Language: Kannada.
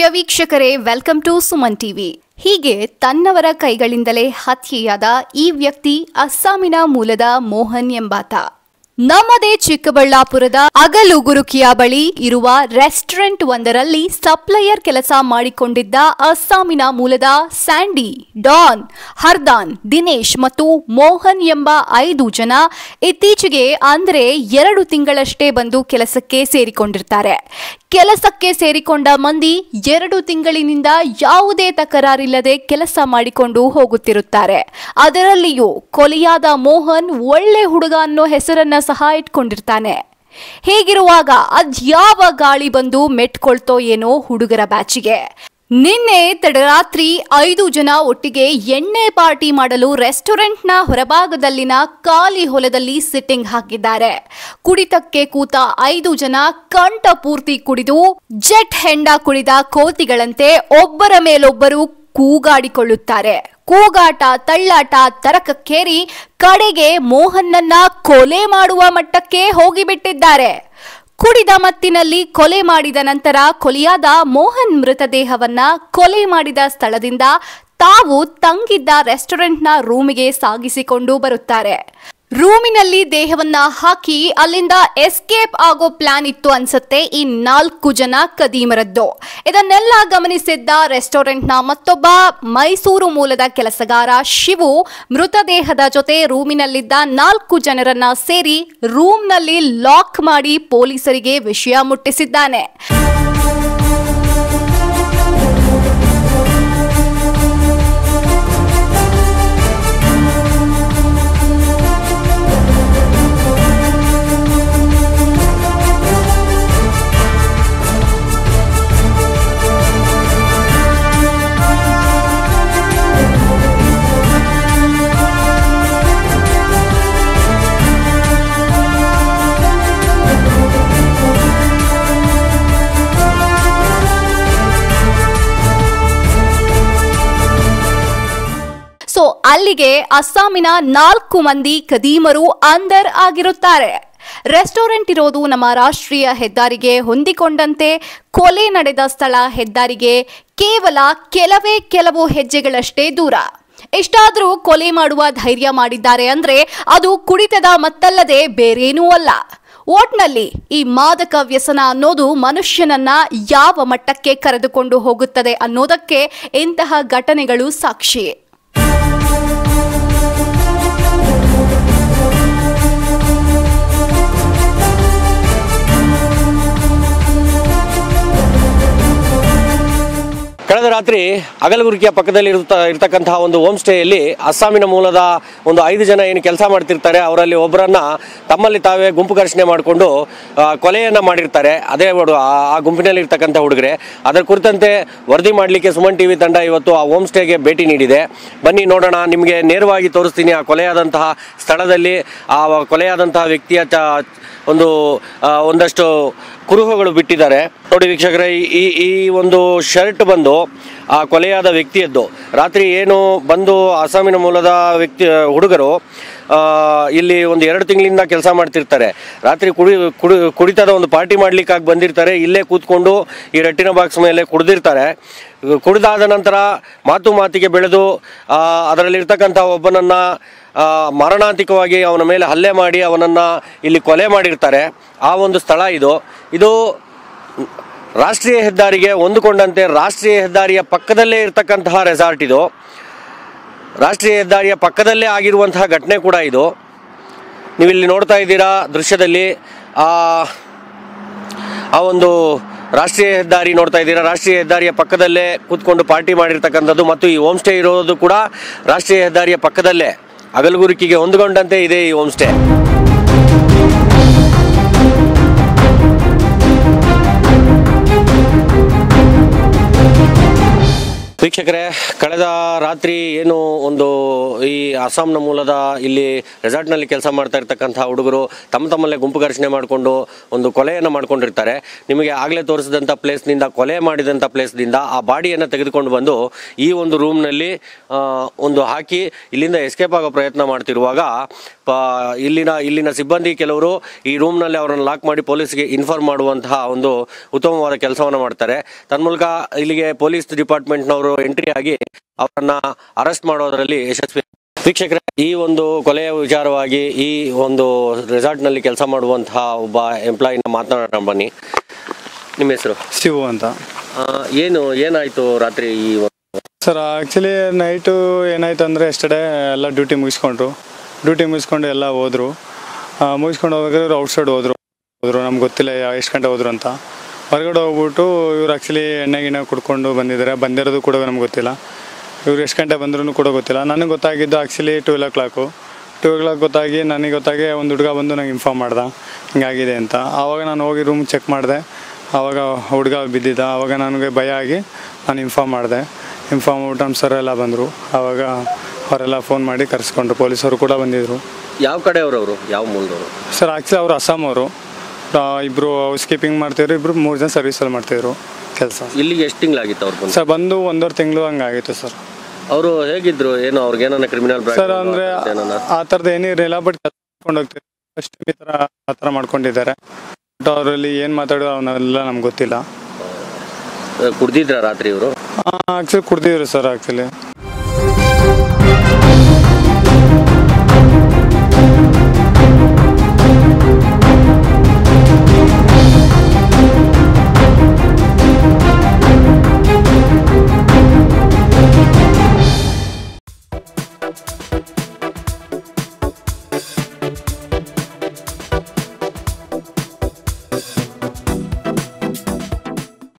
ಪ್ರಿಯ ವೀಕ್ಷಕರೇ, ವೆಲ್ಕಮ್ ಟು ಸುಮನ್ ಟಿವಿ. ಹೀಗೆ ತನ್ನವರ ಕೈಗಳಿಂದಲೇ ಹತ್ಯೆಯಾದ ಈ ವ್ಯಕ್ತಿ ಅಸ್ಸಾಮಿನ ಮೂಲದ ಮೋಹನ್ ಎಂಬಾತ. ನಮ್ಮದೇ ಚಿಕ್ಕಬಳ್ಳಾಪುರದ ಅಗಲುಗುರುಕಿಯ ಬಳಿ ಇರುವ ರೆಸ್ಟೋರೆಂಟ್ ಒಂದರಲ್ಲಿ ಸಪ್ಲೈಯರ್ ಕೆಲಸ ಮಾಡಿಕೊಂಡಿದ್ದ ಅಸ್ಸಾಮಿನ ಮೂಲದ ಸ್ಯಾಂಡಿ, ಡಾನ್, ಹರ್ದಾನ್, ದಿನೇಶ್ ಮತ್ತು ಮೋಹನ್ ಎಂಬ 5 ಜನ ಇತ್ತೀಚೆಗೆ ಅಂದರೆ 2 ತಿಂಗಳಷ್ಟೇ ಬಂದು ಕೆಲಸಕ್ಕೆ ಸೇರಿಕೊಂಡಿರ್ತಾರೆ. ಕೆಲಸಕ್ಕೆ ಸೇರಿಕೊಂಡ ಮಂದಿ 2 ತಿಂಗಳಿನಿಂದ ಯಾವುದೇ ತಕರಾರಿಲ್ಲದೆ ಕೆಲಸ ಮಾಡಿಕೊಂಡು ಹೋಗುತ್ತಿರುತ್ತಾರೆ. ಅದರಲ್ಲಿಯೂ ಕೊಲೆಯಾದ ಮೋಹನ್ ಒಳ್ಳೆ ಹುಡುಗ ಅನ್ನೋ ಹೆಸರನ್ನ ಸಹ ಇಟ್ಕೊಂಡಿರ್ತಾನೆ. ಹೀಗಿರುವಾಗ ಅದ್ಯಾವ ಗಾಳಿ ಬಂದು ಮೆಟ್ಕೊಳ್ತೋ ಏನೋ ಹುಡುಗರ ಬ್ಯಾಚಿಗೆ. ನಿನ್ನೆ ತಡರಾತ್ರಿ 5 ಜನ ಒಟ್ಟಿಗೆ ಎಣ್ಣೆ ಪಾರ್ಟಿ ಮಾಡಲು ರೆಸ್ಟೋರೆಂಟ್ನ ಹೊರಭಾಗದಲ್ಲಿನ ಖಾಲಿ ಹೊಲದಲ್ಲಿ ಸಿಟ್ಟಿಂಗ್ ಹಾಕಿದ್ದಾರೆ. ಕುಡಿತಕ್ಕೆ ಕೂತ 5 ಜನ ಕಂಠ ಪೂರ್ತಿ ಕುಡಿದು ಜೆಟ್ ಹೆಂಡ ಕುಡಿದ ಕೋತಿಗಳಂತೆ ಒಬ್ಬರ ಮೇಲೊಬ್ಬರು ಕೂಗಾಡಿಕೊಳ್ಳುತ್ತಾರೆ. ಕೂಗಾಟ, ತಳ್ಳಾಟ ತರಕಕ್ಕೇರಿ ಕಡೆಗೆ ಮೋಹನ್ನನ್ನ ಕೊಲೆ ಮಾಡುವ ಮಟ್ಟಕ್ಕೆ ಹೋಗಿಬಿಟ್ಟಿದ್ದಾರೆ. ಕುಡಿದ ಮತ್ತಿನಲ್ಲಿ ಕೊಲೆ ಮಾಡಿದ ನಂತರ ಕೊಲೆಯಾದ ಮೋಹನ್ ಮೃತದೇಹವನ್ನ ಕೊಲೆ ಮಾಡಿದ ಸ್ಥಳದಿಂದ ತಾವು ತಂಗಿದ್ದ ರೆಸ್ಟೋರೆಂಟ್ನ ರೂಮಿಗೆ ಸಾಗಿಸಿಕೊಂಡು ಬರುತ್ತಾರೆ. ರೂಮಿನಲ್ಲಿ ದೇಹವನ್ನ ಹಾಕಿ ಅಲ್ಲಿಂದ ಎಸ್ಕೇಪ್ ಆಗೋ ಪ್ಲಾನ್ ಇತ್ತು ಅನ್ಸುತ್ತೆ ಈ 4 ಜನ ಕದೀಮರದ್ದು. ಇದನ್ನೆಲ್ಲ ಗಮನಿಸಿದ್ದ ರೆಸ್ಟೋರೆಂಟ್ನ ಮತ್ತೊಬ್ಬ ಮೈಸೂರು ಮೂಲದ ಕೆಲಸಗಾರ ಶಿವು ಮೃತದೇಹದ ಜೊತೆ ರೂಮಿನಲ್ಲಿದ್ದ 4 ಜನರನ್ನ ಸೇರಿ ರೂಮ್ನಲ್ಲಿ ಲಾಕ್ ಮಾಡಿ ಪೊಲೀಸರಿಗೆ ವಿಷಯ ಮುಟ್ಟಿಸಿದ್ದಾನೆ. ಅಲ್ಲಿಗೆ ಅಸ್ಸಾಮಿನ 4 ಮಂದಿ ಕದೀಮರು ಅಂದರ್ ಆಗಿರುತ್ತಾರೆ. ರೆಸ್ಟೋರೆಂಟ್ ಇರೋದು ನಮ್ಮ ರಾಷ್ಟ್ರೀಯ ಹೆದ್ದಾರಿಗೆ ಹೊಂದಿಕೊಂಡಂತೆ. ಕೊಲೆ ನಡೆದ ಸ್ಥಳ ಹೆದ್ದಾರಿಗೆ ಕೇವಲ ಕೆಲವು ಹೆಜ್ಜೆಗಳಷ್ಟೇ ದೂರ. ಇಷ್ಟಾದರೂ ಕೊಲೆ ಮಾಡುವ ಧೈರ್ಯ ಮಾಡಿದ್ದಾರೆ ಅಂದ್ರೆ ಅದು ಕುಡಿತದ ಮತ್ತಲ್ಲದೆ ಬೇರೇನೂ ಅಲ್ಲ. ಒಟ್ನಲ್ಲಿ ಈ ಮಾದಕ ವ್ಯಸನ ಅನ್ನೋದು ಮನುಷ್ಯನನ್ನ ಯಾವ ಮಟ್ಟಕ್ಕೆ ಕರೆದುಕೊಂಡು ಹೋಗುತ್ತದೆ ಅನ್ನೋದಕ್ಕೆ ಇಂತಹ ಘಟನೆಗಳು ಸಾಕ್ಷಿ. ಕಳೆದ ರಾತ್ರಿ ಅಗಲಗುರುಕಿಯ ಪಕ್ಕದಲ್ಲಿ ಇರತಕ್ಕಂತಹ ಒಂದು ಹೋಮ್ ಸ್ಟೇಯಲ್ಲಿ ಅಸ್ಸಾಮಿನ ಮೂಲದ ಒಂದು 5 ಜನ ಏನು ಕೆಲಸ ಮಾಡ್ತಿರ್ತಾರೆ, ಅವರಲ್ಲಿ ಒಬ್ಬರನ್ನ ತಮ್ಮಲ್ಲಿ ತಾವೇ ಗುಂಪು ಘರ್ಷಣೆ ಮಾಡಿಕೊಂಡು ಕೊಲೆಯನ್ನು ಮಾಡಿರ್ತಾರೆ. ಅದೇ ಆ ಗುಂಪಿನಲ್ಲಿ ಇರ್ತಕ್ಕಂಥ ಹುಡುಗರೆ. ಅದರ ಕುರಿತಂತೆ ವರದಿ ಮಾಡಲಿಕ್ಕೆ ಸುಮನ್ ಟಿವಿ ತಂಡ ಇವತ್ತು ಆ ಹೋಮ್ ಸ್ಟೇಗೆ ಭೇಟಿ ನೀಡಿದೆ. ಬನ್ನಿ ನೋಡೋಣ, ನಿಮಗೆ ನೇರವಾಗಿ ತೋರಿಸ್ತೀನಿ ಆ ಕೊಲೆಯಾದಂತಹ ಸ್ಥಳದಲ್ಲಿ ಆ ಕೊಲೆಯಾದಂತಹ ವ್ಯಕ್ತಿಯ ಒಂದಷ್ಟು ಕುರುಹುಗಳು ಬಿಟ್ಟಿದ್ದಾರೆ. ನೋಡಿ ವೀಕ್ಷಕರೇ, ಈ ಒಂದು ಶರ್ಟ್ ಬಂದು ಆ ಕೊಲೆಯಾದ ವ್ಯಕ್ತಿಯದ್ದು. ರಾತ್ರಿ ಏನು ಬಂದು ಅಸ್ಸಾಮಿನ ಮೂಲದ ಹುಡುಗರು ಇಲ್ಲಿ ಒಂದು 2 ತಿಂಗಳಿಂದ ಕೆಲಸ ಮಾಡ್ತಿರ್ತಾರೆ. ರಾತ್ರಿ ಕುಡಿತದ ಒಂದು ಪಾರ್ಟಿ ಮಾಡ್ಲಿಕ್ಕಾಗಿ ಬಂದಿರ್ತಾರೆ. ಇಲ್ಲೇ ಕೂತ್ಕೊಂಡು ಈ ರಟ್ಟಿನ ಬಾಕ್ಸ್ ಮೇಲೆ ಕುಡಿದಿರ್ತಾರೆ. ಕುಡಿದಾದ ನಂತರ ಮಾತಿಗೆ ಬೆಳೆದು ಅದರಲ್ಲಿರ್ತಕ್ಕಂಥ ಒಬ್ಬನನ್ನ ಮಾರಣಾಂತಿಕವಾಗಿ ಅವನ ಮೇಲೆ ಹಲ್ಲೆ ಮಾಡಿ ಅವನನ್ನು ಇಲ್ಲಿ ಕೊಲೆ ಮಾಡಿರ್ತಾರೆ. ಆ ಒಂದು ಸ್ಥಳ ಇದು ರಾಷ್ಟ್ರೀಯ ಹೆದ್ದಾರಿಗೆ ಹೊಂದಿಕೊಂಡಂತೆ ರಾಷ್ಟ್ರೀಯ ಹೆದ್ದಾರಿಯ ಪಕ್ಕದಲ್ಲೇ ಇರತಕ್ಕಂತಹ ರೆಸಾರ್ಟ್. ಇದು ರಾಷ್ಟ್ರೀಯ ಹೆದ್ದಾರಿಯ ಪಕ್ಕದಲ್ಲೇ ಆಗಿರುವಂತಹ ಘಟನೆ ಕೂಡ ಇದು. ನೀವಿಲ್ಲಿ ನೋಡ್ತಾ ಇದ್ದೀರಾ ದೃಶ್ಯದಲ್ಲಿ ಆ ಒಂದು ರಾಷ್ಟ್ರೀಯ ಹೆದ್ದಾರಿ ನೋಡ್ತಾ ಇದ್ದೀರಾ. ರಾಷ್ಟ್ರೀಯ ಹೆದ್ದಾರಿಯ ಪಕ್ಕದಲ್ಲೇ ಕೂತ್ಕೊಂಡು ಪಾರ್ಟಿ ಮಾಡಿರ್ತಕ್ಕಂಥದ್ದು ಮತ್ತು ಈ ಹೋಮ್ ಸ್ಟೇ ಇರೋದು ಕೂಡ ರಾಷ್ಟ್ರೀಯ ಹೆದ್ದಾರಿಯ ಪಕ್ಕದಲ್ಲೇ ಅಗಲಗುರುಕಿಗೆ ಹೊಂದಿಕೊಂಡಂತೆ ಇದೆ ಈ ಹೋಮ್ ಸ್ಟೇ. ವೀಕ್ಷಕರೇ, ಕಳೆದ ರಾತ್ರಿ ಏನು ಒಂದು ಈ ಅಸ್ಸಾಂನ ಮೂಲದ ಇಲ್ಲಿ ರೆಸಾರ್ಟ್ನಲ್ಲಿ ಕೆಲಸ ಮಾಡ್ತಾ ಇರ್ತಕ್ಕಂಥ ಹುಡುಗರು ತಮ್ಮಲ್ಲೇ ಗುಂಪು ಘರ್ಷಣೆ ಮಾಡಿಕೊಂಡು ಒಂದು ಕೊಲೆಯನ್ನು ಮಾಡ್ಕೊಂಡಿರ್ತಾರೆ. ನಿಮಗೆ ಆಗಲೇ ತೋರಿಸಿದಂಥ ಪ್ಲೇಸ್ನಿಂದ, ಕೊಲೆ ಮಾಡಿದಂಥ ಪ್ಲೇಸ್ನಿಂದ ಆ ಬಾಡಿಯನ್ನು ತೆಗೆದುಕೊಂಡು ಬಂದು ಈ ಒಂದು ರೂಮ್ನಲ್ಲಿ ಒಂದು ಹಾಕಿ ಇಲ್ಲಿಂದ ಎಸ್ಕೇಪ್ ಆಗೋ ಪ್ರಯತ್ನ ಮಾಡ್ತಿರುವಾಗ ಇಲ್ಲಿನ ಸಿಬ್ಬಂದಿ ಕೆಲವರು ಈ ರೂಮ್ನಲ್ಲಿ ಅವರನ್ನು ಲಾಕ್ ಮಾಡಿ ಪೊಲೀಸ್ಗೆ ಇನ್ಫಾರ್ಮ್ ಮಾಡುವಂತಹ ಒಂದು ಉತ್ತಮವಾದ ಕೆಲಸವನ್ನು ಮಾಡ್ತಾರೆ. ತನ್ಮೂಲಕ ಇಲ್ಲಿಗೆ ಪೊಲೀಸ್ ಡಿಪಾರ್ಟ್ಮೆಂಟ್ನವರು ಎಂಟ್ರಿ ಆಗಿ ಅವರನ್ನ ಅರೆಸ್ಟ್ ಮಾಡೋದರಲ್ಲಿ ಯಶಸ್ವಿ. ವೀಕ್ಷಕರೇ, ಈ ಒಂದು ಕೊಲೆಯ ವಿಚಾರವಾಗಿ ಈ ಒಂದು ರೆಸಾರ್ಟ್ನಲ್ಲಿ ಕೆಲಸ ಮಾಡುವಂತಹ ಒಬ್ಬ ಎಂಪ್ಲಾಯಿನ ಮಾತನಾಡೋಣ ಬನ್ನಿ. ನಿಮ್ಮ ಹೆಸರು? ಶಿವು ಅಂತ. ಏನಾಯ್ತು ರಾತ್ರಿ? ಸರ್ ಆ್ಯಕ್ಚುಲಿ ನೈಟು ಏನಾಯ್ತು ಅಂದರೆ ಎಸ್ಟರ್ಡೇ ಎಲ್ಲ ಡ್ಯೂಟಿ ಮುಗಿಸ್ಕೊಂಡು ಎಲ್ಲ ಹೋದರು. ಮುಗಿಸ್ಕೊಂಡು ಹೋಗಿದ್ರು ಔಟ್ಸೈಡ್ ಹೋದ್ರು ನಮ್ಗೆ ಗೊತ್ತಿಲ್ಲ ಎಷ್ಟು ಗಂಟೆ ಹೋದ್ರು ಅಂತ. ಹೊರಗಡೆ ಹೋಗ್ಬಿಟ್ಟು ಇವ್ರು ಆ್ಯಕ್ಚುಲಿ ಎಣ್ಣೆ ಕುಡ್ಕೊಂಡು ಬಂದಿರೋದು ಕೂಡ ನಮ್ಗೆ ಗೊತ್ತಿಲ್ಲ. ಇವ್ರು ಎಷ್ಟು ಗಂಟೆ ಬಂದ್ರೂ ಕೂಡ ಗೊತ್ತಿಲ್ಲ. ನನಗೆ ಗೊತ್ತಾಗಿದ್ದು ಆ್ಯಕ್ಚುಲಿ 12 o'clock ನನಗೆ ಗೊತ್ತಾಗಿ ಒಂದು ಹುಡುಗ ಬಂದು ನಂಗೆ ಇನ್ಫಾರ್ಮ್ ಮಾಡ್ದೆ ಹಿಂಗಾಗಿದೆ ಅಂತ. ಆವಾಗ ನಾನು ಹೋಗಿ ರೂಮ್ ಚೆಕ್ ಮಾಡಿದೆ. ಆವಾಗ ಹುಡುಗ ಬಿದ್ದಿದ್ದ. ಆವಾಗ ನನಗೆ ಭಯ ಆಗಿ ನಾನು ಇನ್ಫಾರ್ಮ್ ಮಾಡ್ಬಿಟ್ಟು ನಮ್ಮ ಸರ್ ಎಲ್ಲ ಬಂದರು. ಆವಾಗ ಅವರೆಲ್ಲ ಫೋನ್ ಮಾಡಿ ಕರೆಸ್ಕೊಂಡ್ರು. ಪೊಲೀಸರು ಕೂಡ ಬಂದಿದ್ದರು. ಯಾವ ಕಡೆಯವರು? ಯಾವ ಮೂಲದವರು? ಸರ್ ಆ್ಯಕ್ಚುಲಿ ಅವರು ಅಸ್ಸಾಂ ಅವರು. ಇಬ್ಬರು ಹೌಸ್ ಕೀಪಿಂಗ್ ಮಾಡ್ತಿದ್ರು, 3 ಜನ ಸರ್ವಿಸಲ್ಲಿ ಮಾಡ್ತಿದ್ರು ಕೆಲಸ. ಇಲ್ಲಿಗೆ ಎಷ್ಟು ತಿಂಗಳಾಗಿತ್ತು ಅವ್ರು ಸರ್ ಬಂದು 1.5 ತಿಂಗಳು ಹಂಗಾಗಿತ್ತು ಸರ್. ಅವರು ಹೇಗಿದ್ರು? ಏನೋ ಅವ್ರಿಗೇನ ಕ್ರಿಮಿನಲ್ ಸರ್ ಅಂದರೆ ಆ ಥರದ್ದು ಏನಿರಲಿಲ್ಲ. ಬಟ್ ಕರ್ಕೊಂಡು ಹೋಗ್ತಿದ್ರು ಫಸ್ಟ್ ಈ ಥರ ಆ ಥರ ಮಾಡ್ಕೊಂಡಿದ್ದಾರೆ. ಬಟ್ ಅವರಲ್ಲಿ ಏನು ಮಾತಾಡೋ ಅವನ್ನೆಲ್ಲ ನಮ್ಗೆ ಗೊತ್ತಿಲ್ಲ. ಕುಡ್ದಿದ್ರ ರಾತ್ರಿ ಇವರು? Actually ಕುಡ್ದಿದ್ರು sir. ಆ್ಯಕ್ಚುಲಿ